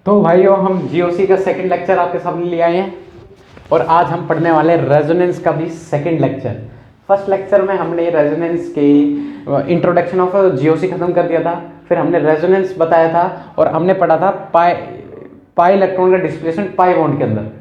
तो भाइयों हम जीओसी का सेकंड लेक्चर आपके सामने ले आए हैं और आज हम पढ़ने वाले हैं रेजोनेंस का भी सेकंड लेक्चर। फर्स्ट लेक्चर में हमने रेजोनेंस के इंट्रोडक्शन ऑफ जीओसी खत्म कर दिया था, फिर हमने रेजोनेंस बताया था और हमने पढ़ा था पाई इलेक्ट्रॉन का डिस्प्लेसमेंट पाई बॉन्ड के अंदर।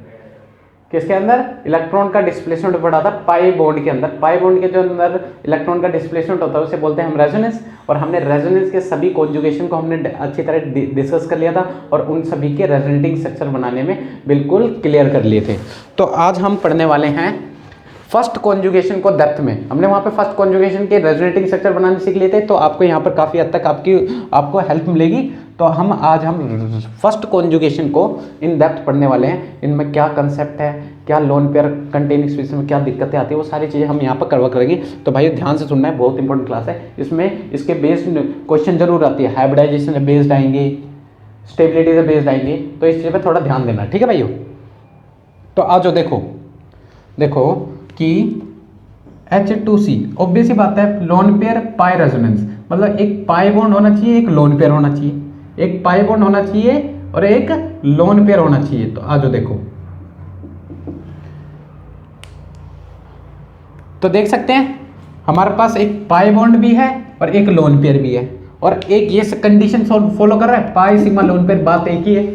किसके अंदर? इलेक्ट्रॉन का डिस्प्लेसमेंट पढ़ा था पाई बॉन्ड के अंदर। पाई बॉन्ड के जो अंदर इलेक्ट्रॉन का डिस्प्लेसमेंट होता है उसे बोलते हैं हम रेजोनेंस। और हमने रेजोनेंस के सभी कॉन्जुगेशन को हमने अच्छी तरह डिस्कस कर लिया था और उन सभी के रेजोनेटिंग स्ट्रक्चर बनाने में बिल्कुल क्लियर कर लिए थे। तो आज हम पढ़ने वाले हैं फर्स्ट कॉन्जुगेशन को डेप्थ में। हमने वहाँ पे फर्स्ट कॉन्जुगेशन के रेजोनेटिंग स्ट्रक्चर बनाने सीख लिए थे, तो आपको यहाँ पर काफ़ी हद तक आपको हेल्प मिलेगी। तो आज हम फर्स्ट कॉन्जुगेशन को इन डेप्थ पढ़ने वाले हैं। इनमें क्या कंसेप्ट है, क्या लोन पेयर कंटेनिंग स्पीशीज में क्या दिक्कतें आती है, वो सारी चीज़ें हम यहाँ पर कवर करेंगे। तो भाई ध्यान से सुनना है, बहुत इंपॉर्टेंट क्लास है। इसमें इसके बेस्ड क्वेश्चन जरूर आती है, हाइब्रिडाइजेशन से बेस्ड आएंगे, स्टेबिलिटी से बेस्ड आएंगे, तो इस चीज़ पर थोड़ा ध्यान देना, ठीक है भाइयों। तो आज देखो कि H2C ऑब्वियस ही बात है, लोन पेयर पाई रेजोनेंस, मतलब एक पाई बॉन्ड होना चाहिए, एक लोन पेयर होना चाहिए, एक पाई बॉन्ड होना चाहिए और एक लोन पेयर होना चाहिए। तो आज देखो, तो देख सकते हैं हमारे पास एक पाई बॉन्ड भी है और एक लोन पेयर भी है, और एक ये कंडीशन फॉलो कर रहा है, पाई सिग्मा लोन पेयर। बात एक ही है,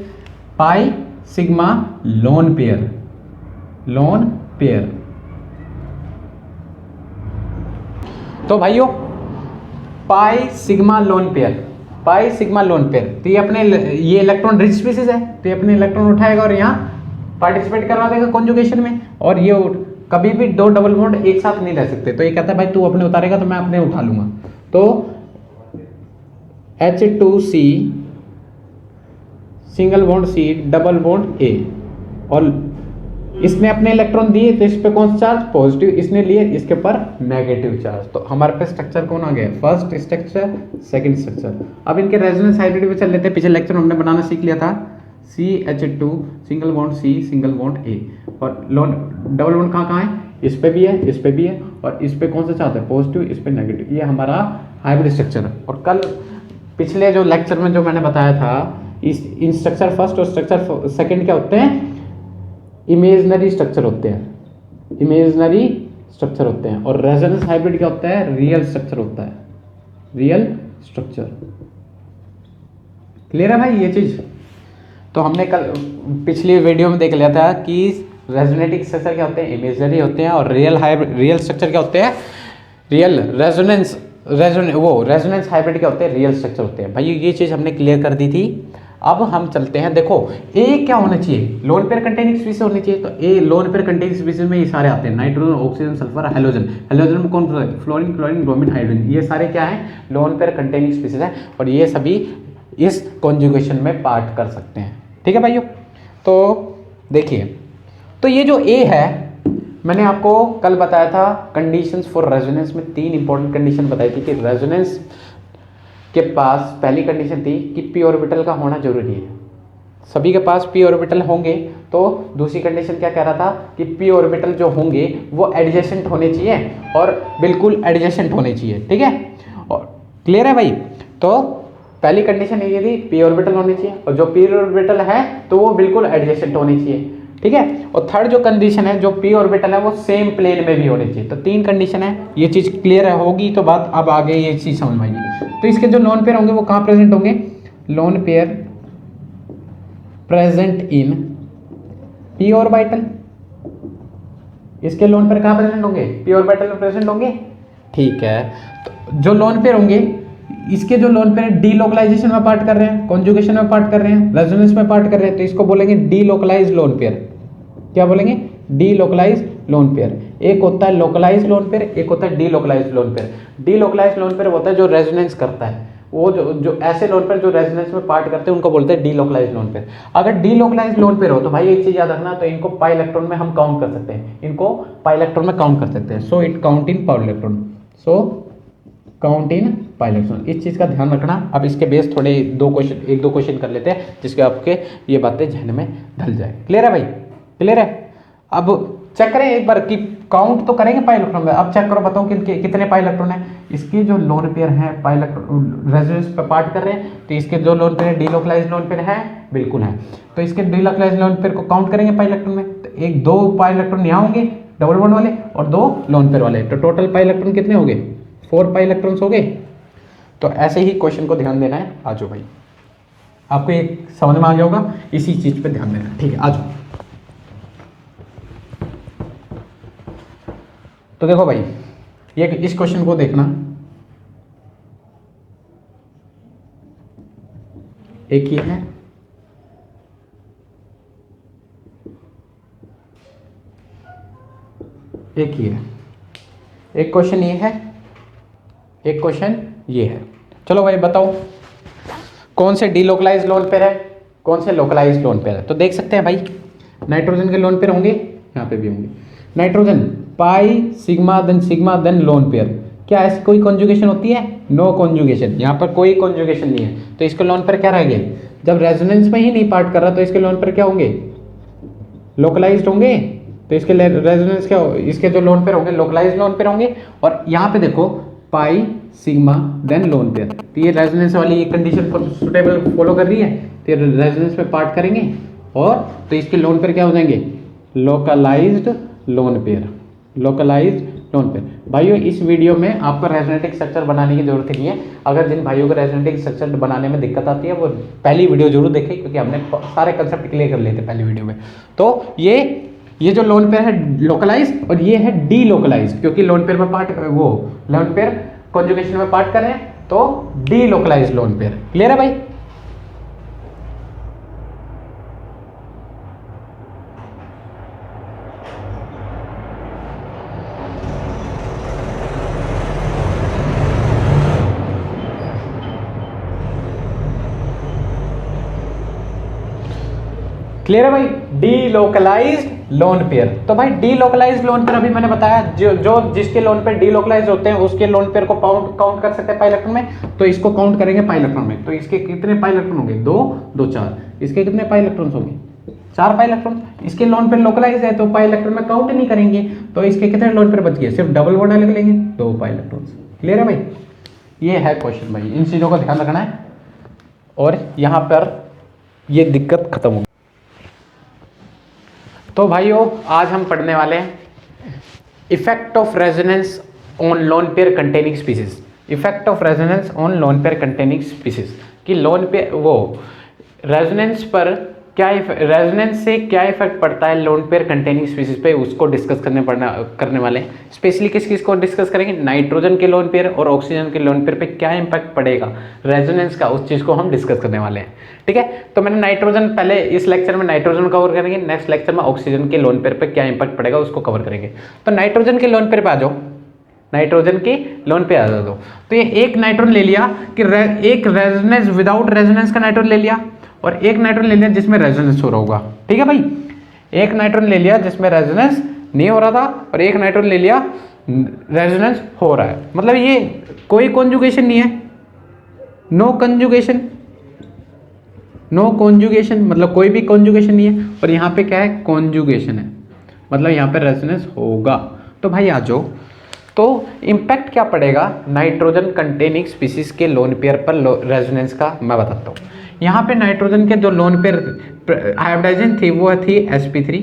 pi sigma lone pair, loan pair. तो भाइयों pi sigma lone pair, pi sigma loan pair, तो ये इलेक्ट्रॉन रिच स्पीशीज है, तो ये अपने इलेक्ट्रॉन उठाएगा और यहाँ पार्टिसिपेट करवा देगा कॉन्जुगेशन में। और ये कभी भी दो डबल बॉन्ड एक साथ नहीं रह सकते, तो ये कहता है भाई तू अपने उतारेगा तो मैं अपने उठा लूंगा। तो H2C single bond C double bond A, और इसने अपने इलेक्ट्रॉन दिए तो इस पे कौन सा चार्ज? पॉजिटिव। इसने लिए इसके ऊपर नेगेटिव चार्ज। तो हमारे पे स्ट्रक्चर कौन आ गया? First structure, second structure. अब इनके रेजोनेंस हाइब्रिड पे चल लेते हैं। पिछले लेक्चर में हमने बनाना सीख लिया था CH2 single bond C single bond A, और डबल बॉन्ड कहाँ है? इस पे भी है, इस पे भी है, और इस पे कौन सा चार्ज है? पॉजिटिव, इस पे नेगेटिव। ये हमारा हाइब्रिड स्ट्रक्चर है। और कल पिछले जो लेक्चर में जो मैंने बताया था, इन स्ट्रक्चर फर्स्ट और स्ट्रक्चर सेकेंड क्या होते हैं? इमेजनरी स्ट्रक्चर होते हैं, इमेजनरी स्ट्रक्चर होते हैं। और रेजोनेंस हाइब्रिड क्या होता है? रियल स्ट्रक्चर होता है, रियल स्ट्रक्चर। क्लियर है भाई ये चीज? तो हमने कल पिछली वीडियो में देख लिया था कि रेजोनेटिंग स्ट्रक्चर क्या होते हैं? इमेजनरी होते हैं। और रियल स्ट्रक्चर क्या होते हैं? रेजोनेंस हाइब्रिड क्या होते हैं? रियल स्ट्रक्चर होते हैं। भाई ये चीज हमने क्लियर कर दी थी। अब हम चलते हैं, देखो ए क्या होना चाहिए? लोन पेयर कंटेनिंग स्पीशीज होनी चाहिए। तो ए लोन पेयर कंटेनिंग स्पीशीज में ये सारे आते हैं, nitrogen, oxygen, sulphur, halogen. Halogen में कौन सा? Fluorine, chlorine, bromine, hydrogen. ये सारे क्या है? लोन पेयर कंटेनिंग स्पीशीज है, और ये सभी इस कॉन्जुगेशन में पार्ट कर सकते हैं, ठीक है भाइयों। तो देखिए, तो ये जो ए है, मैंने आपको कल बताया था कंडीशंस फॉर रेजोनेंस में 3 इंपॉर्टेंट कंडीशन बताई थी कि रेजोनेंस के पास पहली कंडीशन थी कि पी ऑर्बिटल का होना जरूरी है। सभी के पास पी ऑर्बिटल होंगे। तो दूसरी कंडीशन क्या कह रहा था कि पी ऑर्बिटल जो होंगे वो एडजेसेंट होने चाहिए, और बिल्कुल एडजेसेंट होने चाहिए, ठीक है। और क्लियर है भाई? तो पहली कंडीशन ये थी पी ऑर्बिटल होने चाहिए, और जो पी ऑर्बिटल है तो वो बिल्कुल एडजेसेंट होने चाहिए, ठीक है। और थर्ड जो कंडीशन है, जो पी ऑर्बिटल है वो सेम प्लेन में भी होने चाहिए। तो 3 कंडीशन है। ये चीज क्लियर होगी तो बात अब आगे ये चीज समझ में आएगी। तो इसके जो लोन पेयर होंगे वो कहाँ प्रेजेंट होंगे? Loan pair present in P orbital. इसके लोन पेयर कहाँ प्रेजेंट होंगे? पी ऑर्बिटल में प्रेजेंट होंगे, ठीक है। तो जो लोन पेयर होंगे, इसके जो लोन पेयर डीलोकलाइजेशन में पार्ट कर रहे हैं, कॉन्जुगेशन में पार्ट कर रहे हैं, रेजोनेंस में पार्ट कर रहे हैं, तो इसको बोलेंगे डीलोकलाइज लोन पेयर। क्या बोलेंगे? Delocalise lone pair. एक होता है लोकलाइज लोन पेयर, एक होता है delocalise lone pair. Delocalise lone pair होता है जो रेजोनेंस करता है, वो जो ऐसे लोन पेयर जो रेजोनेंस में पार्ट करते हैं उनको बोलते हैं डीलोकलाइज लोन पेयर। अगर डीलोकलाइज लोन पेयर हो तो भाई एक चीज याद रखना, तो इनको पाई इलेक्ट्रॉन में हम काउंट कर सकते हैं, इनको पाई इलेक्ट्रॉन में काउंट कर सकते हैं। So it count in pi electron, so count in pi electron. इस चीज का ध्यान रखना। अब इसके बेस थोड़े एक दो क्वेश्चन कर लेते हैं जिसके आपके ये बातें जहन में ढल जाए। क्लियर है भाई? क्लियर है? अब चेक करें एक बार कि काउंट तो करेंगे पाई इलेक्ट्रॉन में। अब चेक करो, बताओ कि कितने पाई इलेक्ट्रॉन है। इसके जो लोन पेयर हैं पाई इलेक्ट्रॉन रेजोनेंस पे पार्ट कर रहे हैं, तो इसके जो lone pair delocalised lone pair है, बिल्कुल है। तो इसके डीलोकलाइज्ड लोन पेयर को काउंट करेंगे पाई इलेक्ट्रॉन में, तो एक 2 पाई इलेक्ट्रॉन यहाँ होंगे डबल बॉन्ड वाले और 2 लोन पेयर वाले, तो टोटल पाई इलेक्ट्रॉन कितने हो गए? 4 पाई इलेक्ट्रॉन्स हो गए। तो ऐसे ही क्वेश्चन को ध्यान देना है। आ जाओ भाई, आपको एक समझ में आ गया होगा, इसी चीज पे ध्यान देना है, ठीक है। आ जाओ। तो देखो भाई, ये इस क्वेश्चन को देखना, एक ये है, एक ये है, एक क्वेश्चन ये है, एक क्वेश्चन ये है। चलो भाई बताओ कौन से डीलोकलाइज लोन पेयर है, कौन से लोकलाइज लोन पेयर है। तो देख सकते हैं भाई, नाइट्रोजन के लोन पेयर होंगे, यहाँ पे भी होंगे nitrogen pi sigma then lone pair. क्या ऐसी कोई कॉन्जुगेशन होती है? नो कॉन्जुगेशन, यहाँ पर कोई कॉन्जुगेशन नहीं है, तो इसके लोन पेयर क्या रहेंगे? जब रेजोनेंस में ही नहीं पार्ट कर रहा तो इसके लोन पेयर क्या होंगे? लोकलाइज्ड होंगे। तो इसके रेजोनेंस क्या हो, इसके जो लोन पेयर होंगे लोकलाइज्ड लोन पेयर होंगे। और यहाँ पे देखो pi sigma then lone pair, तो ये रेजोनेंस वाली कंडीशन सुटेबल फॉलो कर रही है, तो रेजोनेंस में पार्ट करेंगे और तो इसके लोन पेयर क्या हो जाएंगे? Localised lone pair, localised lone pair. भाइयों इस वीडियो में आपको रेजोनेटिक स्ट्रक्चर बनाने की जरूरत नहीं है। अगर जिन भाइयों को रेजोनेटिक स्ट्रक्चर बनाने में दिक्कत आती है वो पहली वीडियो जरूर देखें, क्योंकि हमने सारे कंसेप्ट क्लियर कर लिए थे पहली वीडियो में। तो ये जो लोन पेयर है लोकलाइज और ये है डी लोकलाइज, क्योंकि लोन पेयर में पार्ट वो लोन पेयर कॉन्जुगेशन में पार्ट कर रहे हैं, तो D localise lone pair. Clear है भाई? क्लियर है भाई? Delocalised lone pair. तो भाई डीलोकलाइज्ड लोन पेयर अभी मैंने बताया, जो जिसके लोन पेयर डीलोकलाइज्ड होते हैं उसके लोन पेयर को काउंट कर सकते हैं पाई इलेक्ट्रॉन में, तो इसको काउंट करेंगे पाई इलेक्ट्रॉन में। तो इसके कितने पाई इलेक्ट्रॉन होंगे? 2 2 4। इसके कितने पाई इलेक्ट्रॉन्स होंगे? 4 पाई इलेक्ट्रॉन। इसके लोन पेयर लोकलाइज्ड है तो पाई इलेक्ट्रॉन में काउंट नहीं करेंगे, तो इसके कितने लोन पेयर बच गए? सिर्फ डबल बॉन्ड अलग लेंगे, 2 पाई इलेक्ट्रॉन्स। क्लियर है भाई? ये है क्वेश्चन भाई, इन चीजों का ध्यान रखना है और यहां पर ये दिक्कत खत्म होगी। तो भाइयों आज हम पढ़ने वाले हैं effect of resonance on lone pair containing species. Effect of resonance on lone pair containing species कि लोन पेयर वो रेजोनेंस पर क्या रेजोनेंस से क्या इफेक्ट पड़ता है लोन पेयर कंटेनिंग स्पीसीज पे, उसको डिस्कस करने वाले हैं। स्पेशली किस को डिस्कस करेंगे? नाइट्रोजन के लोन पेयर और ऑक्सीजन के लोन पेयर पे क्या इंपैक्ट पड़ेगा रेजोनेंस का, उस चीज को हम डिस्कस करने वाले हैं। ठीक है, तो मैंने नाइट्रोजन पहले इस लेक्चर में नाइट्रोजन कवर करेंगे, नेक्स्ट लेक्चर में ऑक्सीजन के लोन पेयर पे क्या इंपैक्ट पड़ेगा उसको कवर करेंगे। तो नाइट्रोजन के लोन पेयर पे आ जाओ, नाइट्रोजन के लोन पे आ जाओ। तो ये एक नाइट्रोजन ले लिया कि एक रेजोनेंस विदाउट रेजोनेंस का नाइट्रोजन ले लिया और एक नाइट्रोजन ले लिया जिसमें रेजोनेंस हो रहा होगा। ठीक है भाई, एक नाइट्रोजन ले लिया जिसमें रेजोनेंस नहीं हो रहा था और एक नाइट्रोजन ले लिया रेजोनेंस हो रहा है। मतलब ये कोई कॉन्जुगेशन नहीं है, नो कंजुगेशन, नो कॉन्जुगेशन, मतलब कोई भी कॉन्जुगेशन नहीं है। और यहाँ पे क्या है? कॉन्जुगेशन है, मतलब यहाँ पे रेजोनेंस होगा। तो भाई आ जाओ, तो इम्पैक्ट क्या पड़ेगा नाइट्रोजन कंटेनिंग स्पीसीज के लोन पेयर पर रेजोनेंस का मैं बताता हूँ। यहाँ पे नाइट्रोजन के जो लोन पेयर हाइब्रिडाइजेशन थी वो थी sp3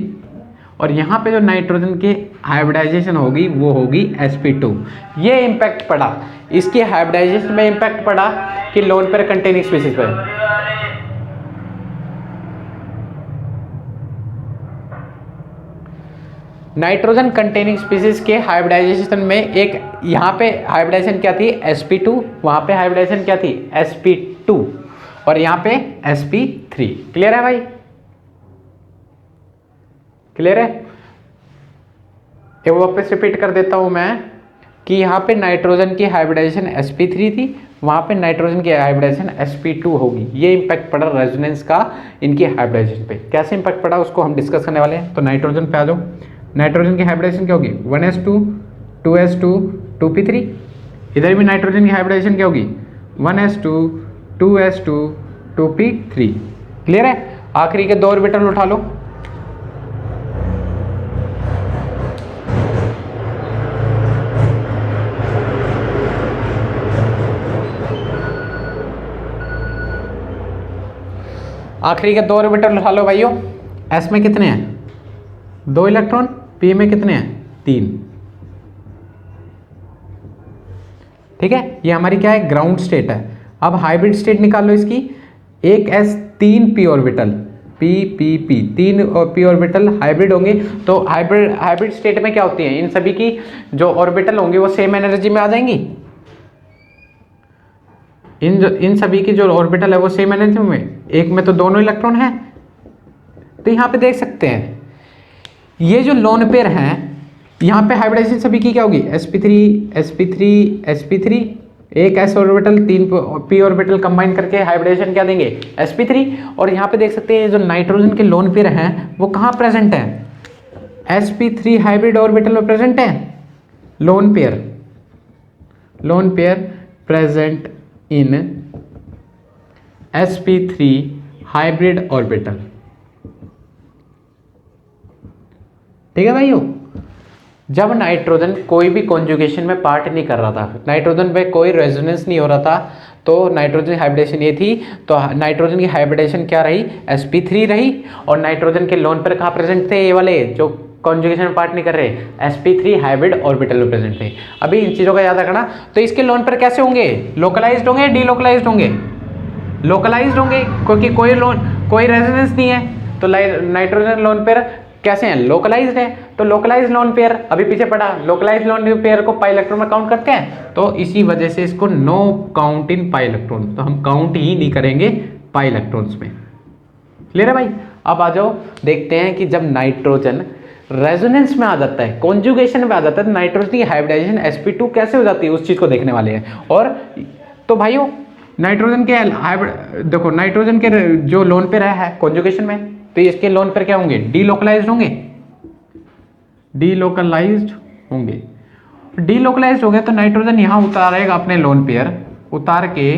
और यहाँ पे जो नाइट्रोजन की हाइब्रिडाइजेशन होगी वो होगी sp2। ये इम्पैक्ट पड़ा, इसके हाइब्रिडाइजेशन में इम्पैक्ट पड़ा कि लोन पेयर कंटेनिंग स्पीसीज पर। नाइट्रोजन कंटेनिंग स्पीसीज के हाइब्रिडाइजेशन में एक यहाँ पे हाइब्रिडाइजेशन क्या थी? sp2, वहाँ पे हाइब्रिडाइजेशन क्या थी? sp2 और यहाँ पे sp3। क्लियर है भाई? क्लियर है? एक वापस रिपीट कर देता हूँ मैं कि यहाँ पे नाइट्रोजन की हाइब्रिडाइजेशन sp3 थी, वहाँ पे नाइट्रोजन की हाइब्रिडाइजेशन sp2 होगी। ये इंपैक्ट पड़ा रेजोनेंस का इनकी हाइब्रिडाइजेशन पे। कैसे इंपैक्ट पड़ा उसको हम डिस्कस करने वाले हैं। तो नाइट्रोजन पे आ जाओ, नाइट्रोजन की हाइब्रिडाइजेशन क्या होगी? 1s2 2s2 2p3। इधर भी नाइट्रोजन की हाइब्रिडाइजेशन क्या होगी? 1s2 2s2 2p3। क्लियर है? आखिरी के 2 ऑर्बिटल उठा लो, आखिरी के 2 ऑर्बिटल उठा लो भाइयों। एस में कितने हैं? 2 इलेक्ट्रॉन। पी में कितने हैं? 3। ठीक है, ये हमारी क्या है? ग्राउंड स्टेट है। अब हाइब्रिड स्टेट निकाल लो इसकी। एक S 3 P orbital, P P P 3 P orbital hybrid होंगे। तो हाइब्रिड स्टेट में क्या होती है? इन सभी की जो ऑर्बिटल होंगी वो सेम एनर्जी में आ जाएंगी। इन सभी की जो ऑर्बिटल है वो सेम एनर्जी में, एक में तो दोनों इलेक्ट्रॉन है। तो यहां पे देख सकते हैं ये जो लोन पेयर हैं, यहां पे हाइब्रिडाइजेशन सभी की क्या होगी? sp3 sp3 sp3, एक s orbital 3 p orbital combine करके हाइब्रिडाइजेशन क्या देंगे? sp3। और यहां पे देख सकते हैं जो नाइट्रोजन के लोन पेयर हैं वो कहां प्रेजेंट है? sp3 हाइब्रिड ऑर्बिटल में प्रेजेंट है। लोन पेयर प्रेजेंट इन sp3 हाइब्रिड ऑर्बिटल। ठीक है भाइयों, जब नाइट्रोजन कोई भी कॉन्जुगेशन में पार्ट नहीं कर रहा था, नाइट्रोजन पे कोई रेजोनेंस नहीं हो रहा था, तो नाइट्रोजन हाइब्रिडेशन ये थी। तो नाइट्रोजन की हाइब्रिडेशन क्या रही? sp3 रही। और नाइट्रोजन के लोन पर कहाँ प्रेजेंट थे? ये वाले जो कॉन्जुगेशन में पार्ट नहीं कर रहे, sp3 हाइब्रिड ऑर्बिटल में प्रेजेंट थे। अभी इन चीज़ों का याद रखना। तो इसके लोन पर कैसे होंगे? लोकलाइज्ड होंगे, डीलोकलाइज्ड होंगे? लोकलाइज्ड होंगे, क्योंकि कोई रेजोनेंस नहीं है। तो नाइट्रोजन लोन पेयर कैसे हैं? लोकलाइज्ड है। तो लोकलाइज्ड लोन पेयर अभी पीछे पढ़ा, लोकलाइज्ड लोन पेयर को पाई इलेक्ट्रॉन में काउंट करते हैं। तो इसी वजह से इसको no count in pi electron, तो हम काउंट ही नहीं करेंगे पाई इलेक्ट्रॉन्स में। क्लियर है भाई? अब आ जाओ, देखते हैं कि जब नाइट्रोजन रेजोनेंस में आ जाता है, कॉन्जुगेशन में आ जाता है, तो नाइट्रोजन की हाइब्रिडाइजेशन sp2 कैसे हो जाती है, उस चीज को देखने वाले हैं। और तो भाइयों नाइट्रोजन के देखो, नाइट्रोजन के जो लोन पेयर है कॉन्जुगेशन में, तो इसके लोन पर क्या होंगे? डीलोकलाइज्ड होंगे। डीलोकलाइज्ड हो गए तो नाइट्रोजन यहां उतारेगा अपने लोन पेयर, उतार के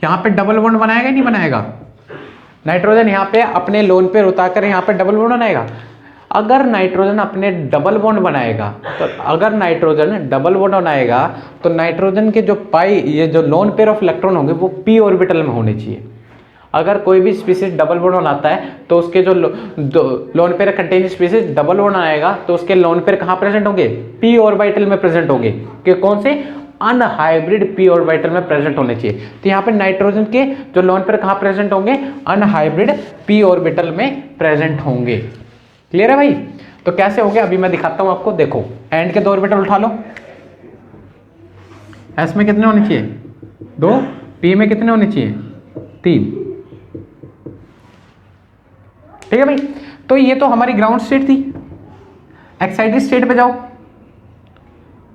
यहां पे डबल बॉन्ड बनाएगा नहीं बनाएगा? नाइट्रोजन यहां पे अपने लोन पेयर उतारकर यहां पे डबल बॉन्ड बनाएगा। अगर नाइट्रोजन अपने डबल बॉन्ड बनाएगा, तो अगर नाइट्रोजन डबल बॉन्ड बनाएगा तो नाइट्रोजन के जो ये जो लोन पेयर ऑफ इलेक्ट्रॉन होंगे वो p ऑर्बिटल में होने चाहिए। अगर कोई भी स्पीसीज डबल बॉन्ड बनाता है तो उसके जो lone pair contain species double bond आएगा तो उसके लोन पेयर कहां प्रेजेंट होंगे? p ऑर्बिटल में प्रेजेंट होंगे। कि कौन से? अनहाइब्रिड p ऑर्बिटल में प्रेजेंट होने चाहिए। तो यहाँ पे नाइट्रोजन के जो लोन पेयर कहां प्रेजेंट होंगे? अनहाइब्रिड p ऑर्बिटल में प्रेजेंट होंगे। क्लियर है भाई? तो कैसे हो गया अभी मैं दिखाता हूं आपको। देखो, एंड के 2 ऑर्बिटल उठा लो। s में कितने होने चाहिए? 2। p में कितने होने चाहिए? 3। ठीक है भाई? तो ये तो हमारी ग्राउंड स्टेट थी। एक्साइटेड स्टेट पे जाओ,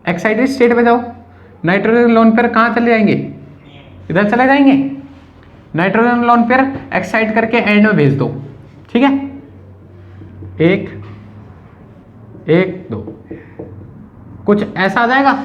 एक्साइटेड स्टेट पे जाओ। नाइट्रोजन लोन पेयर कहां चले जाएंगे? इधर चले जाएंगे। नाइट्रोजन लोन पेयर एक्साइट करके एंड में भेज दो। ठीक है, 1 1 2 कुछ ऐसा आ जाएगा।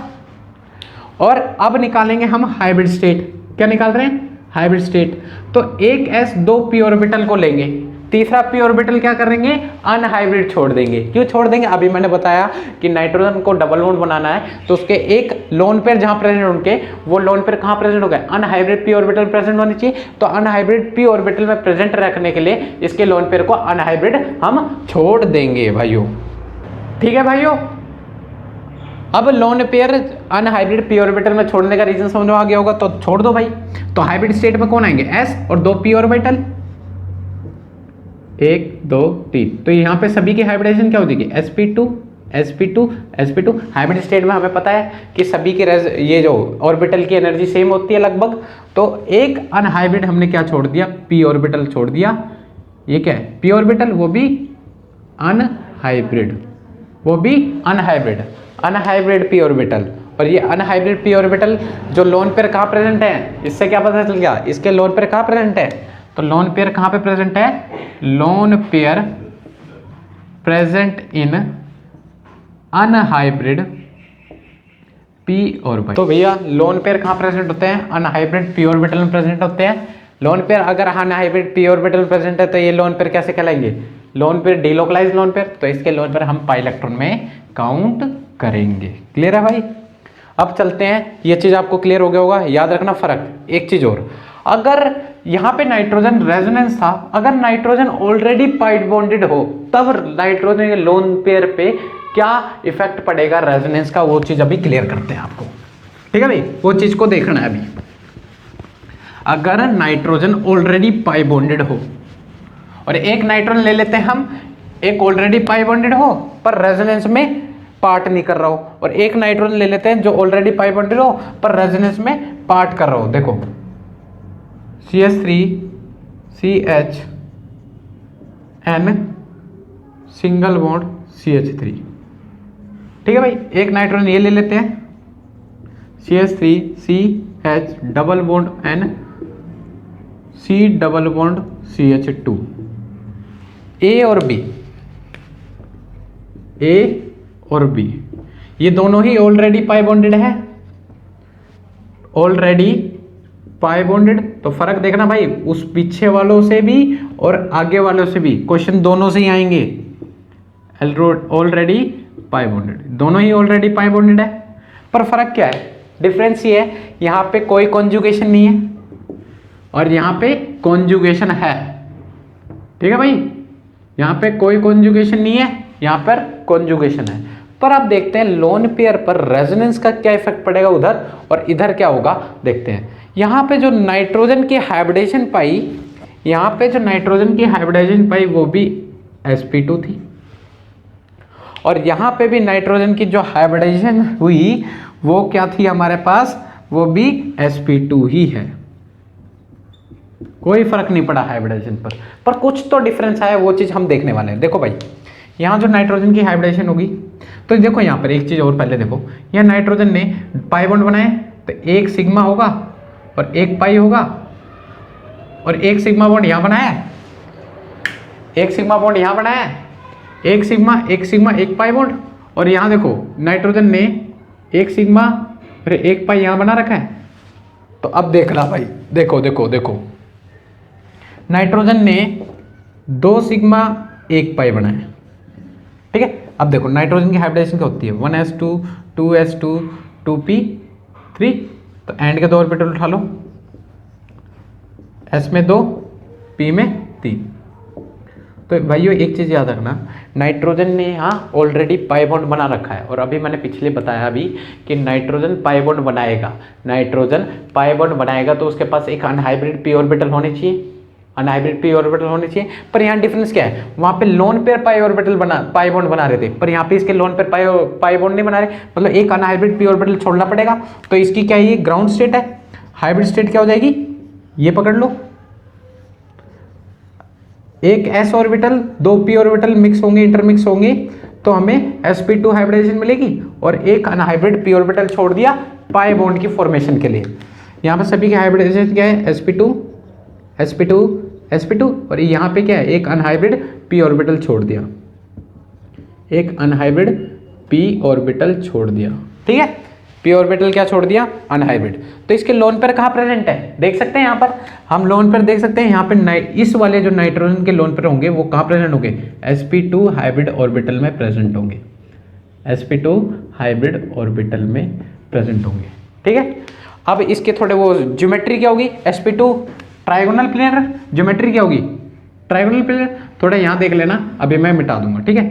और अब निकालेंगे हम हाइब्रिड स्टेट। क्या निकाल रहे हैं? Hybrid state. तो एक s 2 p ऑर्बिटल को लेंगे, तीसरा p ऑर्बिटल क्या करेंगे? अनहाइब्रिड छोड़ देंगे। क्यों छोड़ देंगे? अभी मैंने बताया कि नाइट्रोजन को डबल बॉन्ड बनाना है तो उसके एक लोन पेयर जहां प्रेजेंट होंगे वो लोन पेयर कहां प्रेजेंट हो गए? अनहाइब्रिड p ऑर्बिटल प्रेजेंट होनी चाहिए। तो अनहाइब्रिड p ऑर्बिटल में प्रेजेंट रखने के लिए इसके लोन पेयर को अनहाइब्रिड हम छोड़ देंगे भाइयों। ठीक है भाइयों? अब lone pair unhybrid p orbital में छोड़ने का रीजन समझ में आ गया होगा, तो छोड़ दो भाई। तो हाइब्रिड स्टेट में कौन आएंगे? s और 2 p ऑर्बिटल, 1 2 3। तो यहाँ पे सभी की हाइब्रिडाइजेशन क्या हो जाएगी? sp2 sp2 sp2। Hybrid state में हमें पता है कि सभी की ये जो ऑर्बिटल की एनर्जी सेम होती है लगभग। तो एक अनहाइब्रिड हमने क्या छोड़ दिया? p ऑर्बिटल छोड़ दिया। ये क्या है? p ऑर्बिटल, वो भी अनहाइब्रिड, अनहाइब्रिड p ऑर्बिटल। और ये अनहाइब्रिड p ऑर्बिटल जो लोन पेयर कहाँ प्रेजेंट है, इससे क्या पता चल गया? इसके लोन पेयर कहाँ प्रेजेंट है? तो लोन पेयर कहाँ पे प्रेजेंट है? Lone pair present in unhybrid p orbital. तो भैया लोन पेयर कहाँ प्रेजेंट होते हैं? अनहाइब्रिड p ऑर्बिटल में प्रेजेंट होते हैं। लोन पेयर अगर अनहाइब्रिड p ऑर्बिटल में प्रेजेंट है तो ये लोन पेयर कैसे कहलाएंगे? Lone pair delocalised lone pair. तो इसके लोन पेयर हम पाई इलेक्ट्रॉन में काउंट करेंगे। क्लियर है भाई? अब चलते हैं, ये चीज आपको क्लियर हो गया होगा। याद रखना फर्क। एक चीज और, अगर यहाँ पे नाइट्रोजन रेजोनेंस था, अगर नाइट्रोजन ऑलरेडी पाई बॉन्डेड हो तब नाइट्रोजन के लोन पेयर पे क्या इफेक्ट पड़ेगा रेजोनेंस का, वो चीज अभी क्लियर करते हैं आपको। ठीक है भाई, वो चीज को देखना है अभी। अगर नाइट्रोजन ऑलरेडी पाई बॉन्डेड हो और एक नाइट्रोजन ले लेते हैं हम, एक ऑलरेडी पाई बॉन्डेड हो पर रेजोनेंस में पार्ट नहीं कर रहा हो, और एक नाइट्रोजन ले लेते हैं जो ऑलरेडी पाई बॉन्डेड हो पर रेजोनेंस में पार्ट कर रहा हो। देखो CH3CHN सिंगल बॉन्ड CH3। ठीक है भाई, एक नाइट्रोजन ये ले लेते हैं CH3CH double bond N C double bond CH2। A और B, A और B ये दोनों ही ऑलरेडी पाई बॉन्डेड है, ऑलरेडी पाई बॉन्डेड। तो फर्क देखना भाई, उस पीछे वालों से भी और आगे वालों से भी क्वेश्चन दोनों से ही आएंगे। ऑलरेडी पाई बॉन्डेड, दोनों ही ऑलरेडी पाई बॉन्डेड है, पर फर्क क्या है, डिफरेंस ये है यहाँ पे कोई कॉन्जुगेशन नहीं है और यहाँ पे कॉन्जुगेशन है। ठीक है भाई, यहाँ पे कोई कॉन्जुगेशन नहीं है, यहाँ पर कॉन्जुगेशन है। पर अब देखते हैं लोन पेयर पर रेजोनेंस का क्या इफेक्ट पड़ेगा उधर और इधर क्या होगा, देखते हैं। यहाँ पे जो नाइट्रोजन की हाइब्रिडेशन पाई, यहाँ पे जो नाइट्रोजन की हाइब्रिडेशन पाई वो भी sp2 थी, और यहाँ पे भी नाइट्रोजन की जो हाइब्रिडेशन हुई वो क्या थी हमारे पास, वो भी sp2 ही है। कोई फर्क नहीं पड़ा हाइब्रिडेशन पर कुछ तो डिफरेंस आया, वो चीज हम देखने वाले हैं। देखो भाई, यहाँ जो नाइट्रोजन की हाइब्रिडेशन होगी, तो देखो यहाँ पर एक चीज और पहले देखो, यहाँ नाइट्रोजन ने पाई बॉन्ड बनाए तो एक सिग्मा होगा और एक पाई होगा, और एक सिग्मा बॉन्ड यहाँ बनाया, एक सिग्मा बॉन्ड यहाँ बनाया, एक सिग्मा एक पाई बॉन्ड, और यहाँ देखो नाइट्रोजन ने एक सिग्मा और एक पाई यहाँ बना रखा है। तो अब देख रहा भाई, देखो देखो देखो, नाइट्रोजन ने 2 सिग्मा 1 पाई बनाया। ठीक है, अब देखो नाइट्रोजन की हाइब्रिडेशन क्या होती है, 1s2 2s2 2p3, तो एंड के 2 ऑर्बिटल उठा लो, s में 2 p में 3। तो भाइयों एक चीज़ याद रखना, नाइट्रोजन ने यहाँ ऑलरेडी पाई बॉन्ड बना रखा है, और अभी मैंने पिछले बताया अभी कि नाइट्रोजन पाई बॉन्ड बनाएगा, नाइट्रोजन पाई बॉन्ड बनाएगा तो उसके पास एक अनहाइब्रिड p ऑर्बिटल होने चाहिए, अनहाइब्रिड p ऑर्बिटल होने चाहिए। पर यहाँ डिफरेंस क्या है, वहाँ पे लोन पेयर पाई बॉन्ड बना रहे थे, पर यहाँ पे इसके लोन पेयर पाई बॉन्ड नहीं बना रहे, मतलब एक अनहाइब्रिड p ऑर्बिटल छोड़ना पड़ेगा। तो इसकी क्या है, ये ग्राउंड स्टेट है, हाइब्रिड स्टेट क्या हो जाएगी, ये पकड़ लो, एक s orbital 2 p orbital mix होंगे, इंटरमिक्स होंगे, तो हमें sp2 हाइब्रिडेशन मिलेगी, और एक अनहाइब्रिड p ऑर्बिटल छोड़ दिया पाई बॉन्ड की फॉर्मेशन के लिए। यहाँ पर सभी के हाइब्रिडेशन क्या है, sp2 और यहाँ पे क्या है, एक अनहाइब्रिड p ऑर्बिटल छोड़ दिया, एक अनहाइब्रिड p ऑर्बिटल छोड़ दिया। ठीक है, p ऑर्बिटल क्या छोड़ दिया, अनहाइब्रिड। तो इसके लोन पेयर कहाँ प्रेजेंट है, देख सकते हैं, यहाँ पर हम लोन पेयर देख सकते हैं, यहाँ पे इस वाले जो नाइट्रोजन के लोन पेयर होंगे वो कहाँ प्रेजेंट होंगे, sp2 हाइब्रिड ऑर्बिटल में प्रेजेंट होंगे, sp2 हाइब्रिड ऑर्बिटल में प्रेजेंट होंगे। ठीक है, अब इसके थोड़े वो ज्योमेट्री क्या होगी, sp2 ट्राइगोनल प्लेनर, ज्योमेट्री क्या होगी, ट्राइगोनल प्लेनर। थोड़ा यहाँ देख लेना, अभी मैं मिटा दूंगा। ठीक है,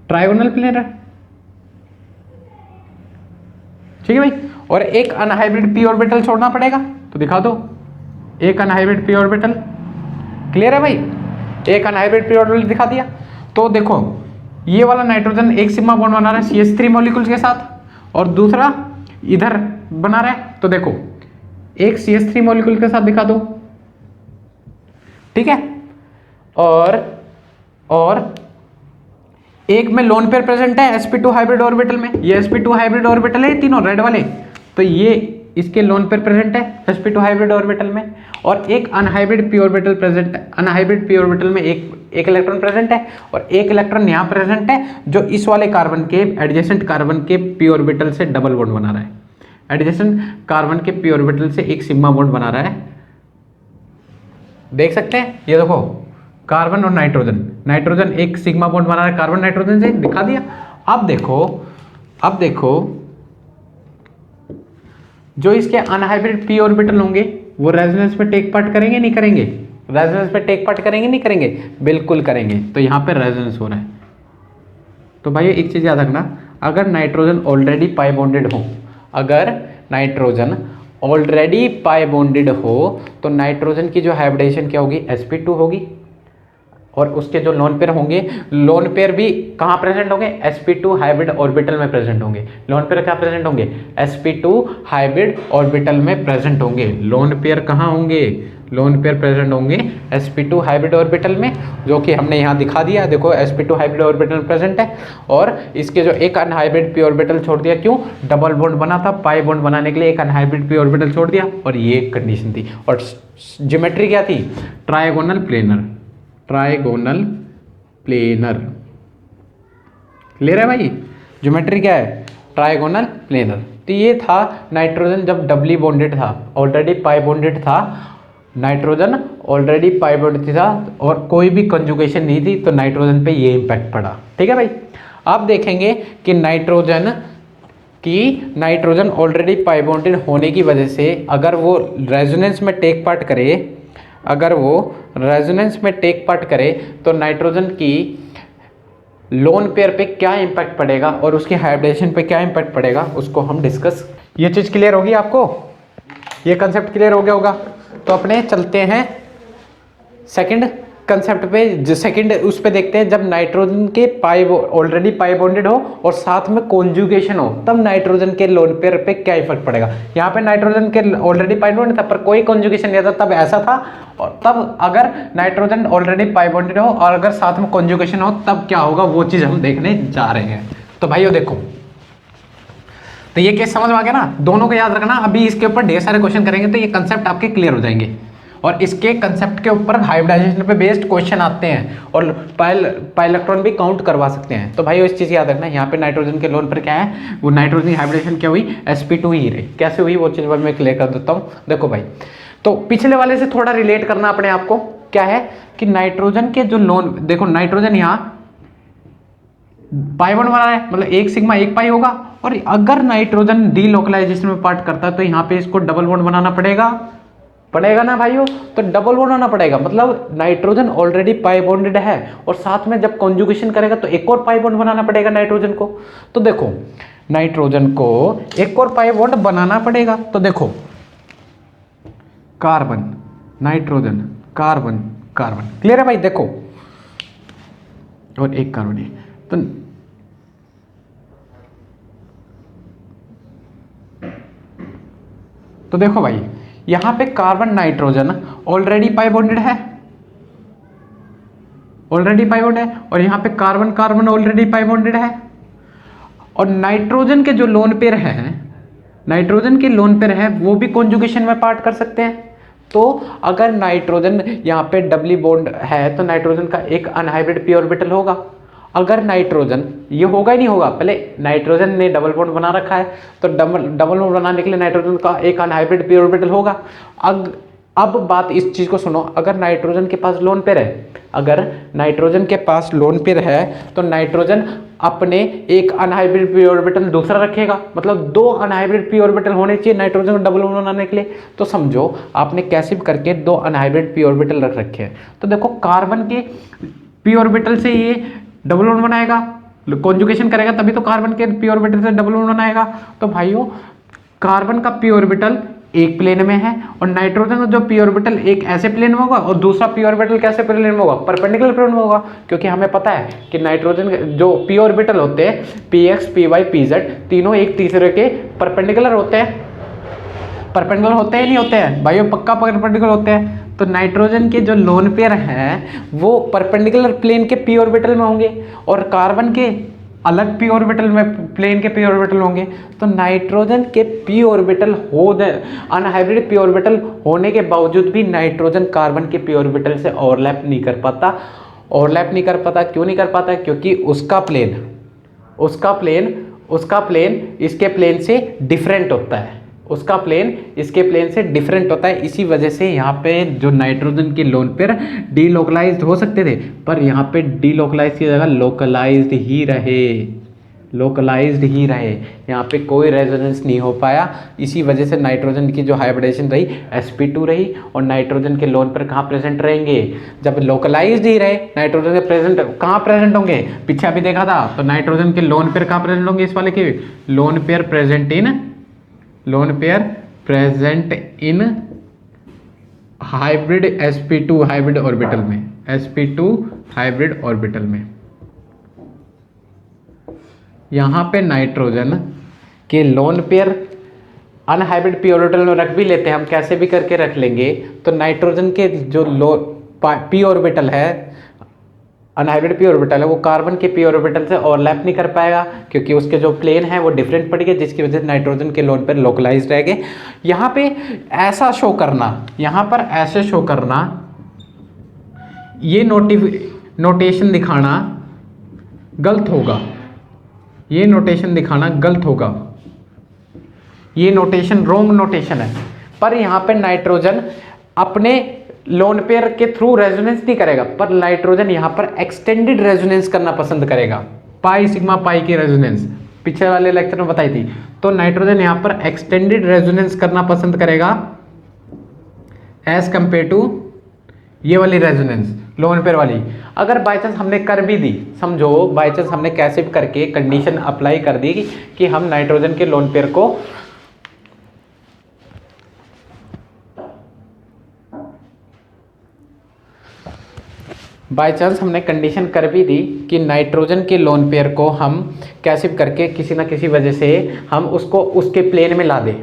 ट्राइगोनल प्लेनर, ठीक है भाई, और एक अनहाइब्रिड p ऑर्बिटल छोड़ना पड़ेगा, तो दिखा दो, एक अनहाइब्रिड p ऑर्बिटल। क्लियर है भाई, एक अनहाइब्रिड p ऑर्बिटल दिखा दिया। तो देखो ये वाला नाइट्रोजन एक सिग्मा बॉन्ड बना रहा है CH3 मॉलिक्यूल्स के साथ, और दूसरा इधर बना रहा है, तो देखो एक CH3 मॉलिक्यूल के साथ दिखा दो। ठीक है, और एक में लोन पेयर प्रेजेंट है sp2 हाइब्रिड ऑर्बिटल में, ये sp2 हाइब्रिड ऑर्बिटल है तीनों रेड वाले, तो ये इसके लोन पेयर प्रेजेंट है sp2 हाइब्रिड ऑर्बिटल में, और एक अनहाइब्रिड p ऑर्बिटल प्रेजेंट है, अनहाइब्रिड p ऑर्बिटल में एक इलेक्ट्रॉन प्रेजेंट है, और एक इलेक्ट्रॉन यहाँ प्रेजेंट है जो इस वाले कार्बन के एडजेसेंट कार्बन के p ऑर्बिटल से डबल बॉन्ड बना रहा है, एडजेसेंट कार्बन के p ऑर्बिटल से एक सिग्मा बॉन्ड बना रहा है। देख सकते हैं, ये देखो कार्बन और नाइट्रोजन एक सिग्मा बॉन्ड बना रहा है कार्बन नाइट्रोजन से, दिखा दिया। अब देखो जो इसके अनहाइब्रिड p ऑर्बिटल होंगे वो रेजोनेंस में टेक पार्ट करेंगे नहीं करेंगे? रेजोनेंस में टेक पार्ट करेंगे नहीं करेंगे? बिल्कुल करेंगे। तो यहाँ पे रेजोनेंस हो रहा है। तो भाई एक चीज़ याद रखना, अगर नाइट्रोजन ऑलरेडी पाई बॉन्डेड हो, अगर नाइट्रोजन ऑलरेडी पाई बॉन्डेड हो तो नाइट्रोजन की जो हाइब्रिडेशन क्या होगी? sp2 होगी। और उसके जो लोन पेयर होंगे, लोन पेयर भी कहाँ प्रेजेंट होंगे? sp2 हाइब्रिड ऑर्बिटल में प्रेजेंट होंगे। लोन पेयर क्या प्रेजेंट होंगे? sp2 हाइब्रिड ऑर्बिटल में प्रेजेंट होंगे। लोन पेयर कहाँ होंगे? लोन पेयर प्रेजेंट होंगे sp2 हाइब्रिड ऑर्बिटल में, जो कि हमने यहाँ दिखा दिया। देखो sp2 हाइब्रिड ऑर्बिटल में प्रेजेंट है और इसके जो एक अनहाइब्रिड पी ऑर्बिटल छोड़ दिया। क्यों? डबल बॉन्ड बना था, पाई बॉन्ड बनाने के लिए एक अनहाइब्रिड पी ऑर्बिटल छोड़ दिया, और ये एक कंडीशन थी। और ज्योमेट्री क्या थी? Trigonal planar. Trigonal planar, clear है भाई? ज्योमेट्री क्या है? Trigonal planar. तो ये था नाइट्रोजन जब डबली बॉन्डेड था, ऑलरेडी पाई बॉन्डेड था, नाइट्रोजन ऑलरेडी पाई बॉन्डेड था और कोई भी कंजुगेशन नहीं थी, तो नाइट्रोजन पे ये इम्पैक्ट पड़ा। ठीक है भाई? आप देखेंगे कि नाइट्रोजन ऑलरेडी पाई बॉन्डेड होने की वजह से अगर वो रेजोनेंस में टेक पार्ट करे, अगर वो रेजोनेंस में टेक पार्ट करे तो नाइट्रोजन की लोन पेयर पे क्या इंपैक्ट पड़ेगा और उसकी हाइब्रिडेशन पे क्या इंपैक्ट पड़ेगा, उसको हम डिस्कस। ये चीज़ क्लियर होगी आपको? ये कंसेप्ट क्लियर हो गया होगा? तो अपने चलते हैं सेकंड कंसेप्ट पे। जो सेकंड उस पे देखते हैं, जब नाइट्रोजन के ऑलरेडी पाई बॉन्डेड हो और साथ में कॉन्जुगेशन हो, तब नाइट्रोजन के लोन पेयर पे क्या इफेक्ट पड़ेगा। यहाँ पे नाइट्रोजन के ऑलरेडी पाई बॉन्डेड था पर कोई कॉन्जुगेशन नहीं था, तब ऐसा था। और तब अगर नाइट्रोजन ऑलरेडी पाई बॉन्डेड हो और अगर साथ में कॉन्जुगेशन हो, तब क्या होगा, वो चीज़ हम देखने जा रहे हैं। तो भाइयों देखो, तो ये केस समझ में आ गया ना? दोनों को याद रखना। अभी इसके ऊपर ढेर सारे क्वेश्चन करेंगे तो ये कंसेप्ट आपके क्लियर हो जाएंगे, और इसके कंसेप्ट के ऊपर हाइब्रिडाइजेशन पे बेस्ड क्वेश्चन आते हैं और पाई इलेक्ट्रॉन भी काउंट करवा सकते हैं। तो भाई इस चीज़ याद रखना, यहाँ पे नाइट्रोजन के लोन पर क्या है, वो नाइट्रोजन की हाइब्रिडेशन क्या हुई? sp2 ही रही। कैसे हुई वो चीज़ मैं क्लियर कर देता हूँ। देखो भाई, तो पिछले वाले से थोड़ा रिलेट करना अपने आप को। क्या है कि नाइट्रोजन के जो लोन, देखो नाइट्रोजन यहाँ पाई बॉन्ड बना है, मतलब एक सिग्मा एक पाई होगा, और अगर नाइट्रोजन डीलोकलाइजेशन में पार्ट करता है तो यहाँ पे इसको डबल बॉन्ड बनाना पड़ेगा ना भाइयों? तो डबल बॉन्ड होना पड़ेगा, मतलब नाइट्रोजन ऑलरेडी पाई बॉन्डेड है और साथ में जब कॉन्जुगेशन करेगा तो एक और पाई बॉन्ड बनाना पड़ेगा नाइट्रोजन को। तो देखो नाइट्रोजन को एक और पाई बॉन्ड बनाना पड़ेगा। तो देखो carbon, nitrogen, carbon, carbon, clear है भाई? देखो, और एक कार्बन है तो देखो भाई, यहां पे कार्बन नाइट्रोजन ऑलरेडी पाई बॉन्डेड है, ऑलरेडी पाई बॉन्ड है, और यहां पे कार्बन कार्बन ऑलरेडी पाई बॉन्डेड है। और नाइट्रोजन के जो लोन पेयर है, नाइट्रोजन के लोन पेयर है, वो भी कॉन्जुगेशन में पार्ट कर सकते हैं। तो अगर नाइट्रोजन यहाँ पे डबली बॉन्ड है तो नाइट्रोजन का एक अनहाइब्रिड पी ऑर्बिटल होगा। अगर नाइट्रोजन, ये होगा ही नहीं होगा, पहले नाइट्रोजन ने डबल बॉन्ड बना रखा है तो डबल बॉन्ड बनाने के लिए नाइट्रोजन का एक अनहाइब्रिड पी ऑर्बिटल होगा। अब बात इस चीज़ को सुनो, अगर नाइट्रोजन के पास लोन पेयर है, अगर नाइट्रोजन के पास लोन पेयर है तो नाइट्रोजन अपने एक अनहाइब्रिड पी ऑर्बिटल दूसरा रखेगा, मतलब दो अनहाइब्रिड पी ऑर्बिटल होने चाहिए नाइट्रोजन को डबल बॉन्ड बनाने के लिए। तो समझो आपने कैसे भी करके दो अनहाइब्रिड पी ऑर्बिटल रख रखे हैं। तो देखो कार्बन के पी ऑर्बिटल से ये डबल बॉन्ड बनाएगा, कॉन्जुगेशन करेगा तभी तो कार्बन के पी ऑर्बिटल से डबल बॉन्ड बनाएगा। तो भाइयों कार्बन का पी ऑर्बिटल एक प्लेन में है और नाइट्रोजन का जो पी ऑर्बिटल एक ऐसे प्लेन में होगा और दूसरा पी ऑर्बिटल कैसे प्लेन में होगा, परपेंडिकुलर प्लेन में होगा। क्योंकि हमें पता है कि नाइट्रोजन जो पी ऑर्बिटल होते हैं px py pz तीनों एक तीसरे के परपेंडिकुलर होते हैं। परपेंडिकुलर होते हैं नहीं होते हैं भाइयों? पक्का परपेंडिकुलर होते हैं। तो नाइट्रोजन के जो लोन पेयर हैं वो परपेंडिकुलर प्लेन के पी ऑर्बिटल में होंगे और कार्बन के अलग पी ऑर्बिटल में प्लेन के पी ऑर्बिटल होंगे। तो नाइट्रोजन के P orbital unhybrid P orbital होने के बावजूद भी नाइट्रोजन कार्बन के पी ऑर्बिटल से ओवरलैप नहीं कर पाता। क्यों नहीं कर पाता? क्योंकि उसका प्लेन इसके प्लेन से डिफरेंट होता है, उसका प्लेन इसके प्लेन से डिफरेंट होता है। इसी वजह से यहाँ पे जो नाइट्रोजन के लोन पेयर डीलोकलाइज्ड हो सकते थे, पर यहाँ पे डीलोकलाइज की जगह लोकलाइज्ड ही रहे। लोकलाइज्ड ही रहे, यहाँ पे कोई रेजोनेंस नहीं हो पाया। इसी वजह से नाइट्रोजन की जो हाइब्रिडेशन रही sp2 रही, और नाइट्रोजन के लोन पर कहाँ प्रेजेंट रहेंगे, जब लोकलाइज्ड ही रहे नाइट्रोजन के प्रेजेंट कहाँ प्रेजेंट होंगे, पीछे अभी देखा था, तो नाइट्रोजन के लोन पेयर कहाँ प्रेजेंट होंगे, इस वाले के loan pair present in hybrid sp2 hybrid orbital में, sp2 हाइब्रिड ऑर्बिटल में। यहाँ पे नाइट्रोजन के lone pair unhybrid P orbital में रख भी लेते हैं हम, कैसे भी करके रख लेंगे। तो नाइट्रोजन के जो पी ऑर्बिटल है, अनहाइब्रिड पी ऑर्बिटल है, वो कार्बन के पी ऑर्बिटल से ओवरलैप नहीं कर पाएगा, क्योंकि उसके जो प्लेन है वो डिफरेंट पड़ेगा, जिसकी वजह से नाइट्रोजन के लोन पर लोकलाइज्ड रहेंगे। यहाँ पे ऐसा शो करना, यहाँ पर ऐसे शो करना, ये नोटेशन दिखाना गलत होगा, ये नोटेशन दिखाना गलत होगा, ये नोटेशन रोंग नोटेशन है। पर यहाँ पे नाइट्रोजन अपने लोन पेयर के थ्रू रेजोनेंस नहीं करेगा, पर नाइट्रोजन यहाँ पर एक्सटेंडेड रेजोनेंस करना पसंद करेगा, पाई सिग्मा पाई की रेजोनेंस पिछले वाले लेक्चर में बताई थी। तो नाइट्रोजन यहाँ पर एक्सटेंडेड रेजोनेंस करना पसंद करेगा एज कंपेयर टू ये वाली रेजोनेंस लोन पेयर वाली। अगर बाई चांस हमने कर भी दी, समझो बाई चांस हमने कैसे भी करके कंडीशन अप्लाई कर दी कि हम नाइट्रोजन के लोन पेयर को बाई चांस हमने कंडीशन कर भी दी कि नाइट्रोजन के लोन पेयर को हम कैसे भी करके किसी ना किसी वजह से हम उसको उसके प्लेन में ला दें,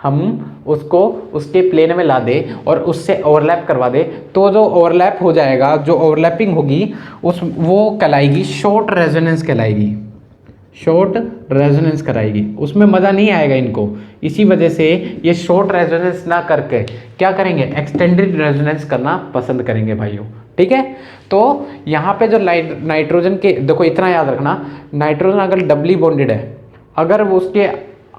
हम उसको उसके प्लेन में ला दे और उससे ओवरलैप करवा दे, तो जो ओवरलैप हो जाएगा, जो ओवरलैपिंग होगी उस वो कहलाएगी शॉर्ट रेजोनेंस कहलाएगी, शॉर्ट रेजोनेंस कराएगी, उसमें मज़ा नहीं आएगा इनको। इसी वजह से ये शॉर्ट रेजोनेंस ना करके क्या करेंगे, एक्सटेंडेड रेजोनेंस करना पसंद करेंगे भाइयों, ठीक है। तो यहाँ पे जो नाइट्रोजन के देखो इतना याद रखना, नाइट्रोजन अगर डबली बॉन्डेड है, अगर वो उसके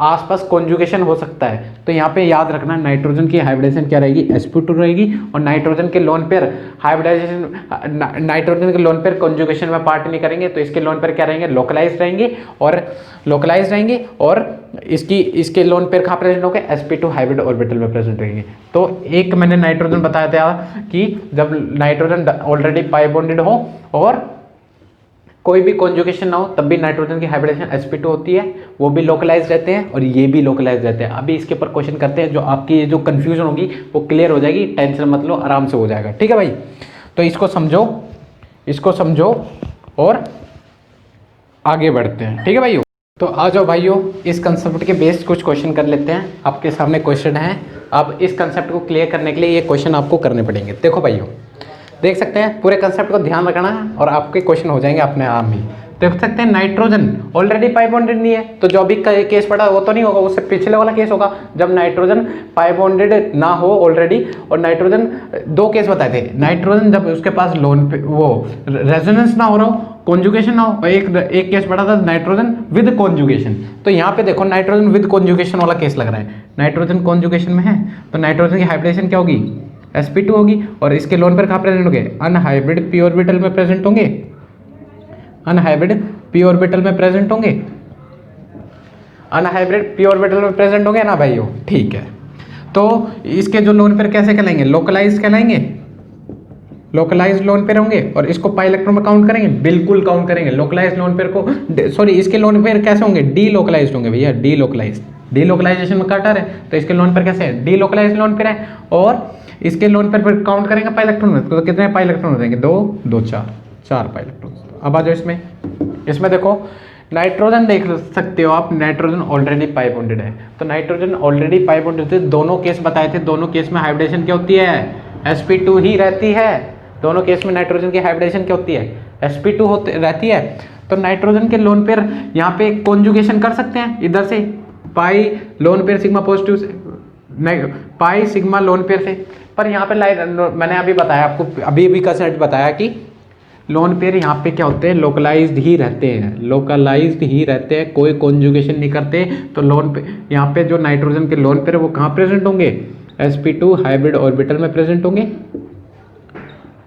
आसपास कॉन्जुगेशन हो सकता है, तो यहाँ पे याद रखना नाइट्रोजन की हाइब्रिडेशन क्या रहेगी, sp2 रहेगी, और नाइट्रोजन के लोन पेयर हाइब्रिडाइजेशन, नाइट्रोजन के लोन पेयर कॉन्जुगेशन में पार्ट नहीं करेंगे, तो इसके लोन पेयर क्या रहेंगे, लोकलाइज्ड रहेंगे, और इसके लोन पेयर कहाँ प्रेजेंट होंगे, sp2 हाइब्रिड ऑर्बिटल में प्रेजेंट रहेंगे। तो एक मैंने नाइट्रोजन बताया था कि जब नाइट्रोजन ऑलरेडी पाई बॉन्डेड हो और कोई भी कॉन्जुगेशन ना हो, तब भी नाइट्रोजन की हाइब्रिडेशन sp2 होती है, वो भी लोकलाइज रहते हैं और ये भी लोकलाइज रहते हैं। अभी इसके ऊपर क्वेश्चन करते हैं, जो आपकी ये जो कंफ्यूजन होगी वो क्लियर हो जाएगी, टेंशन मत लो, आराम से हो जाएगा, ठीक है भाई। तो इसको समझो और आगे बढ़ते हैं, ठीक है भाइयों। तो आ जाओ भाइयों, इस कंसेप्ट के बेस्ड कुछ क्वेश्चन कर लेते हैं। आपके सामने क्वेश्चन है, अब इस कंसेप्ट को क्लियर करने के लिए ये क्वेश्चन आपको करने पड़ेंगे। देखो भाइयों, देख सकते हैं, पूरे कंसेप्ट को ध्यान रखना है और आपके क्वेश्चन हो जाएंगे अपने आप ही। देख सकते हैं नाइट्रोजन ऑलरेडी पाई बॉन्डेड नहीं है, तो जो अभी केस पड़ा वो तो नहीं होगा, उससे पिछले वाला केस होगा जब नाइट्रोजन पाई बॉन्डेड ना हो ऑलरेडी। और नाइट्रोजन दो केस बताए थे, नाइट्रोजन जब उसके पास लोन पे वो रेजोनेंस ना हो रहा हो, कॉन्जुगेशन ना हो, और एक केस पड़ा था नाइट्रोजन विद कॉन्जुगेशन। तो यहाँ पे देखो नाइट्रोजन विद कॉन्जुगेशन वाला केस लग रहा है, नाइट्रोजन कॉन्जुगेशन में है, तो नाइट्रोजन की हाइब्रिडेशन क्या होगी, sp2 होगी, और इसके लोन पर कहाँ प्रेजेंट होंगे, अनहाइब्रिड पी ऑर्बिटल में प्रेजेंट होंगे, अनहाइब्रिड पी ऑर्बिटल में प्रेजेंट होंगे, अनहाइब्रिड पी ऑर्बिटल में प्रेजेंट होंगे ना भाइयों, ठीक है। तो इसके जो लोन पेयर कैसे कहलाएंगे, लोकलाइज कहलाएंगे, लोकलाइज लोन पेयर होंगे, और इसको पाई इलेक्ट्रॉन में काउंट करेंगे, बिल्कुल काउंट करेंगे। लोकलाइज लोन पेयर को सॉरी इसके लोन पेयर कैसे होंगे, डी लोकलाइज होंगे भैया, डी लोकलाइज, डी लोकलाइजेशन में कटर है, तो इसके लोन पेयर कैसे है, डी लोकलाइज लोन पेयर है, और इसके लोन पेयर काउंट करेंगे पाई इलेक्ट्रॉन में, तो कितने पाई इलेक्ट्रॉन हो जाएंगे, 2 2 4 पाई इलेक्ट्रॉन। अब आ जाओ इसमें देखो नाइट्रोजन देख सकते हो आप, नाइट्रोजन ऑलरेडी पाई बॉन्डेड है, तो नाइट्रोजन ऑलरेडी पाई बॉन्डेड थे, दोनों केस बताए थे, दोनों केस में हाइब्रिडेशन क्या होती है, sp2 ही रहती है, दोनों केस में नाइट्रोजन की हाइब्रिडेशन क्या होती है, sp2 रहती है। तो नाइट्रोजन के लोन पेयर यहाँ पे कॉन्जुगेशन कर सकते हैं, इधर से पाई लोन पेयर सिग्मा पॉजिटिव से, पाई सिग्मा लोन पेयर से, पर यहाँ पे मैंने अभी बताया आपको, अभी कंसेप्ट बताया कि लोन पेयर यहाँ पे क्या होते हैं, लोकलाइज्ड ही रहते हैं, लोकलाइज्ड ही रहते हैं, कोई कॉन्जुगेशन नहीं करते। तो लोन पे यहाँ पे जो नाइट्रोजन के लोन पेयर वो कहाँ प्रेजेंट होंगे, sp2 हाइब्रिड ऑर्बिटल में प्रेजेंट होंगे,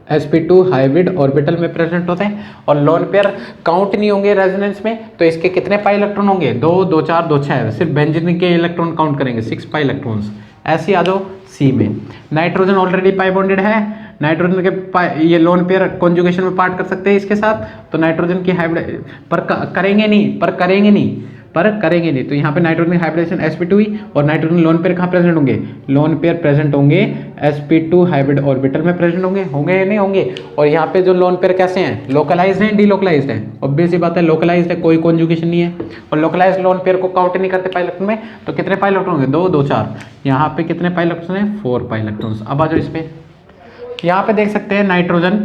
sp2 हाइब्रिड ऑर्बिटल में प्रेजेंट होते हैं और लोन पेयर काउंट नहीं होंगे रेजोनेंस में, तो इसके कितने पाई इलेक्ट्रॉन होंगे? 2 2 4 2 6। सिर्फ बेंजीन के इलेक्ट्रॉन काउंट करेंगे 6 पाई इलेक्ट्रॉन्स। ऐसे आ जाओ सी में। नाइट्रोजन ऑलरेडी पाई बॉन्डेड है, नाइट्रोजन के ये लोन पेयर कॉन्जुगेशन में पार्ट कर सकते हैं इसके साथ, तो नाइट्रोजन की हाइब्रिड पर करेंगे नहीं, तो यहाँ पे नाइट्रोजन हाइब्रिडेशन sp2 हुई और नाइट्रोजन लोन पेयर कहाँ प्रेजेंट होंगे? लोन पेयर प्रेजेंट होंगे sp2 हाइब्रिड ऑर्बिटल में प्रेजेंट होंगे या नहीं होंगे? और यहाँ पे जो लोन पेयर कैसे हैं? लोकलाइज्ड हैं, डीलोकलाइज्ड हैं? ऑब्वियस सी बात है लोकलाइज्ड है, कोई कॉन्जुगेशन नहीं है। और लोकलाइज्ड लोन पेयर को काउंट नहीं करते पाई इलेक्ट्रॉन में, तो कितने पाई इलेक्ट्रॉन होंगे? 2 2 4। यहाँ पे कितने पाई इलेक्ट्रॉन है? 4 पाई इलेक्ट्रॉन। अब आ जाओ इस पे, यहाँ पे देख सकते हैं नाइट्रोजन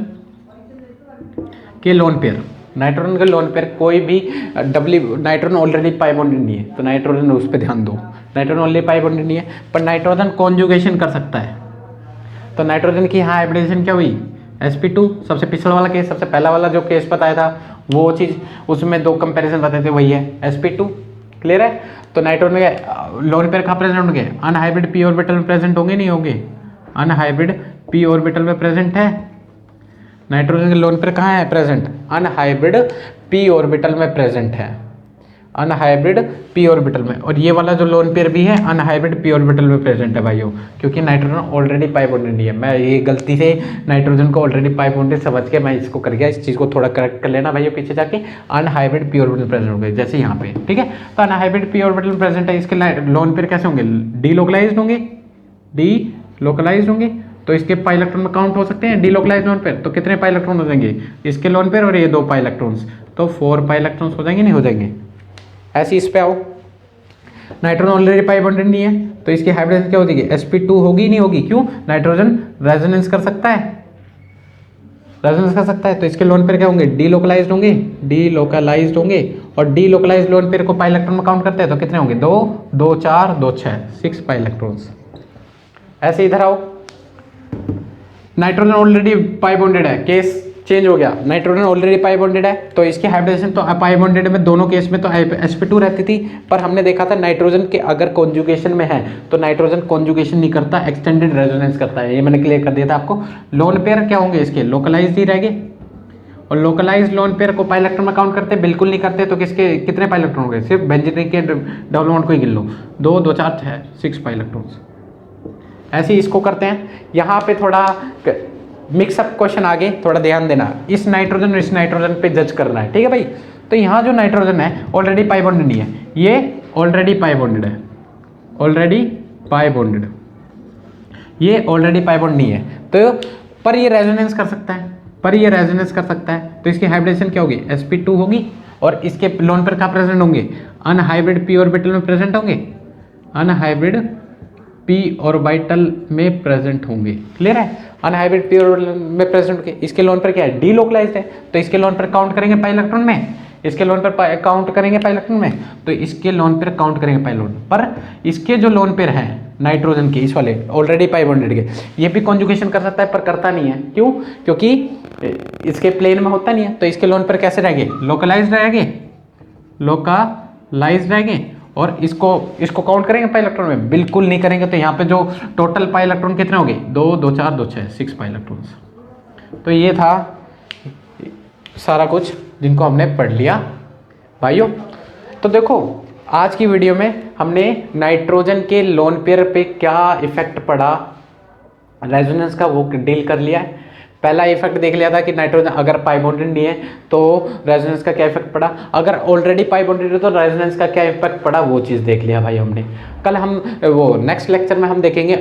के लोन पेयर, नाइट्रोजन के लोन पेयर कोई भी नाइट्रोजन ऑलरेडी पाई बॉन्डेड नहीं है, तो नाइट्रोजन उस पर ध्यान दो, नाइट्रोजन ऑलरेडी पाई बॉन्डेड नहीं है, पर नाइट्रोजन कॉन्जुगेशन कर सकता है। तो नाइट्रोजन की यहाँ हाइब्रिडेशन क्या हुई? sp2, सबसे पिछला वाला केस, सबसे पहला वाला जो केस बताया था वो चीज़, उसमें 2 कंपेरिजन बताए थे, वही है sp2। क्लियर है? तो नाइट्रोजन के लोन पेयर कहाँ प्रेजेंट होंगे? अनहाइब्रिड p ऑर्बिटल में प्रेजेंट होंगे नहीं होंगे? अनहाइब्रिड p ऑर्बिटल में प्रेजेंट है। नाइट्रोजन के लोन पेयर कहाँ है प्रेजेंट? अनहाइब्रिड p ऑर्बिटल में प्रेजेंट है, अनहाइब्रिड p ऑर्बिटल में। और ये वाला जो लोन पेयर भी है अनहाइब्रिड p ऑर्बिटल में प्रेजेंट है भाइयों, क्योंकि नाइट्रोजन ऑलरेडी पाई बॉन्डेड नहीं है। मैं ये गलती से नाइट्रोजन को ऑलरेडी पाई बॉन्डेड समझ के मैं इसको कर गया, इस चीज़ को थोड़ा करेक्ट कर लेना भाइयों पीछे जाके। अनहाइब्रिड p ऑर्बिटल प्रेजेंट होंगे जैसे यहाँ पे, ठीक है? तो अनहाइब्रिड p ऑर्बिटल में प्रेजेंट है, इसके लोन पेयर कैसे होंगे? डीलोकलाइज्ड होंगे, तो इसके पाई इलेक्ट्रॉन में काउंट हो सकते हैं डीलोकलाइज्ड लोन पेयर। तो कितने पाई इलेक्ट्रॉन हो जाएंगे इसके लोन पेयर? और ये 2 पाई इलेक्ट्रॉन्स, तो 4 पाई इलेक्ट्रॉन्स हो जाएंगे, नहीं हो जाएंगे? ऐसे इस पे आओ, नाइट्रोजन ऑलरेडी पाई बॉन्डेड नहीं है, तो इसकी हाइब्रिडेशन क्या हो जाएगी? sp2 होगी नहीं होगी? क्यों? नाइट्रोजन रेजोनेंस कर सकता है, तो इसके लोन पेयर क्या होंगे? डीलोकलाइज्ड होंगे। और डीलोकलाइज्ड लोन पेयर को पाई इलेक्ट्रॉन में काउंट करते हैं, तो कितने होंगे? 2 2 4 2 6, 6 पाई इलेक्ट्रॉन्स। ऐसे इधर आओ, नाइट्रोजन ऑलरेडी पाई बॉन्डेड है, केस चेंज हो गया, नाइट्रोजन ऑलरेडी पाई बॉन्डेड है, तो इसकी हाइब्रिडेशन तो पाई बॉन्डेड में दोनों केस में तो sp2 रहती थी, पर हमने देखा था नाइट्रोजन के अगर कॉन्जुगेशन में है तो नाइट्रोजन कॉन्जुगेशन नहीं करता, एक्सटेंडेड रेजोनेंस करता है। ये मैंने क्लियर कर दिया था आपको। लोन पेयर क्या होंगे इसके? लोकलाइज्ड ही रहेंगे, और लोकलाइज्ड लोन पेयर को पाई इलेक्ट्रॉन में काउंट करते? बिल्कुल नहीं करते। तो किसके कितने पाई इलेक्ट्रॉन होंगे? सिर्फ बेंजीन के डबल बॉन्ड को ही गिन लो, 2 2 4 6 पाई इलेक्ट्रॉन्स। ऐसे ही इसको करते हैं। यहाँ पे थोड़ा मिक्सअप क्वेश्चन आगे थोड़ा ध्यान देना, इस नाइट्रोजन और इस नाइट्रोजन पे जज करना है, ठीक है भाई? तो यहाँ जो नाइट्रोजन है ऑलरेडी पाई बॉन्डेड नहीं है, ये ऑलरेडी पाई बॉन्डेड है, ये ऑलरेडी पाई बॉन्ड नहीं है, तो पर ये रेजोनेंस कर सकता है, तो इसकी हाइब्रिडेशन क्या होगी? sp2 होगी, और इसके लोन पर कहाँ प्रेजेंट होंगे? अनहाइब्रिड p ऑर्बिटल में प्रेजेंट होंगे, अनहाइब्रिड p ऑर्बिटल में प्रेजेंट होंगे। क्लियर है? अनहाइब्रिड p ऑर्बिटल में प्रेजेंट होंगे। इसके लोन पर क्या है? डीलोकलाइज्ड है, तो इसके लोन पर काउंट करेंगे पाई इलेक्ट्रॉन में, इसके लोन पर काउंट करेंगे पाई इलेक्ट्रॉन में, तो इसके लोन पर काउंट करेंगे पाई इलेक्ट्रॉन पर। इसके जो लोन पेयर हैं नाइट्रोजन के, इस वाले ऑलरेडी पाई बॉन्डेड के, ये भी कॉन्जुगेशन कर सकता है पर करता नहीं है। क्यों? क्योंकि इसके प्लेन में होता नहीं है, तो इसके लोन पर कैसे रहेंगे? लोकलाइज्ड रहेंगे, और इसको काउंट करेंगे पाई इलेक्ट्रॉन में? बिल्कुल नहीं करेंगे। तो यहाँ पे जो टोटल पाई इलेक्ट्रॉन कितने हो गए? 2 2 4 2 6, 6 पाई इलेक्ट्रॉन्स। तो ये था सारा कुछ जिनको हमने पढ़ लिया भाइयों। तो देखो आज की वीडियो में हमने नाइट्रोजन के लोन पेयर पे क्या इफेक्ट पड़ा रेजोनेंस का वो डील कर लिया है। पहला इफेक्ट देख लिया था कि नाइट्रोजन अगर पाई बॉन्डेड नहीं है तो रेजोनेंस का क्या इफेक्ट पड़ा, अगर ऑलरेडी पाई बॉन्डेड है तो रेजोनेंस का क्या इफेक्ट पड़ा, वो चीज़ देख लिया भाई हमने। कल हम वो नेक्स्ट लेक्चर में हम देखेंगे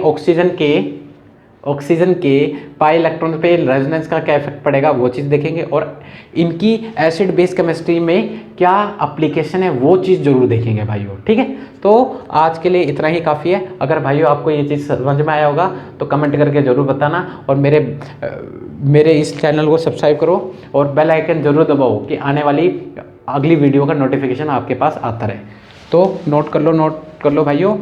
ऑक्सीजन के पाई इलेक्ट्रॉन पे रेजोनेंस का क्या इफेक्ट पड़ेगा, वो चीज़ देखेंगे, और इनकी एसिड बेस केमिस्ट्री में क्या एप्लीकेशन है वो चीज़ जरूर देखेंगे भाइयों। ठीक है, तो आज के लिए इतना ही काफ़ी है। अगर भाइयों आपको ये चीज़ समझ में आया होगा तो कमेंट करके ज़रूर बताना, और मेरे इस चैनल को सब्सक्राइब करो और बेल आइकन ज़रूर दबाओ कि आने वाली अगली वीडियो का नोटिफिकेशन आपके पास आता रहे। तो नोट कर लो भाइयों।